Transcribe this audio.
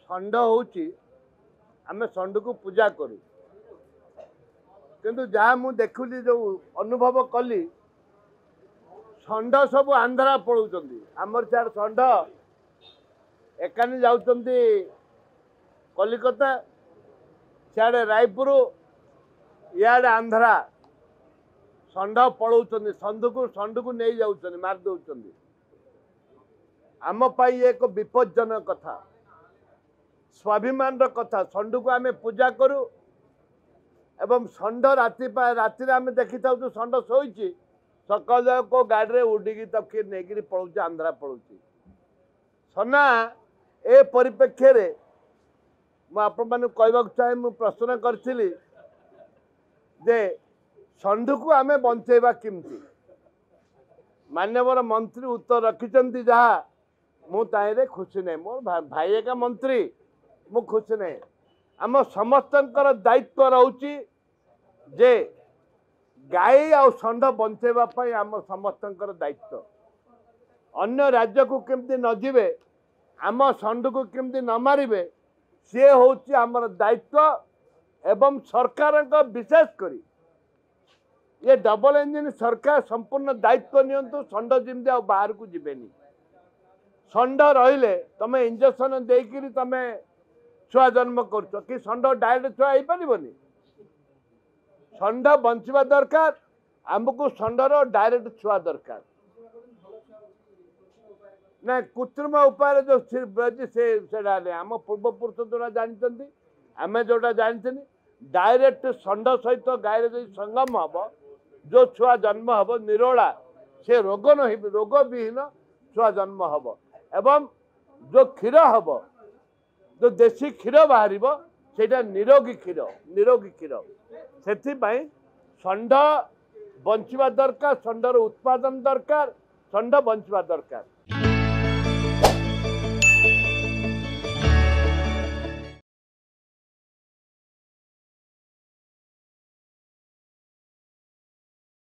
षंड होची आमे षंड को पूजा करू किंतु जहाँ मु देखुली जो अनुभव कली षंड सब आंध्रा पड़ुचंदी आमर चार षंड एकानी जाउचंदी कलिकता सियाड़े रायपुर इयाड़े आंध्रा षंड पड़ौचंदी षंड को नहीं जाउचंदी मार दउचंदी आम पाई एक विपज्जनक कथा स्वाभिमान कथा षंड को आमे पूजा करू एवं षंड राति आमे देखी था षंड शोची सकाल को गाड़ी उड़िकी तक नहीं पड़े आंध्रा पड़ू सना ए परिप्रेक्षी रे मुझे कहवाक चाहे मु प्रश्न करी जे षंड को आमे बंचेबा किमती मान्यवर मंत्री उत्तर रखिंट जहाँ मुझे खुशी नहीं मोर भाई एका मंत्री मु खुशी नहीं आम समस्त दायित्व रोचे जे गाई आ षंड बंचेवाई आम समस्त दायित्व अन्य राज्य को केमती न जीवे आम षंड को केमती न मारे सी हूँ आमर दायित्व एवं सरकार विशेष करी ये डबल इंजिन सरकार संपूर्ण दायित्व नियंतु षंड जमी बाहर को जीवेनी षंड रहिले तमे इंजेक्शन देकर तमे छुआ जन्म कर कि षंड डायरेक्ट छुआ हो पारबनी षंड बंचवा दरकार आमको षंडर डायरेक्ट छुआ दरकार ना कृत्रिम उपाय जो से आम पूर्वपुरुष जो जानते आम जोटा जानते डायरेक्ट षंड सहित गाय संगम हम जो छुआ जन्म हम निरोला से रोग न रोग विहीन छुआ जन्म हम एवं जो क्षीर हम जो देशी क्षीर बाहर से निरोगी क्षीर से षंड बंचवा दरकार षंडर उत्पादन दरकार षंड बंचवा दरकार।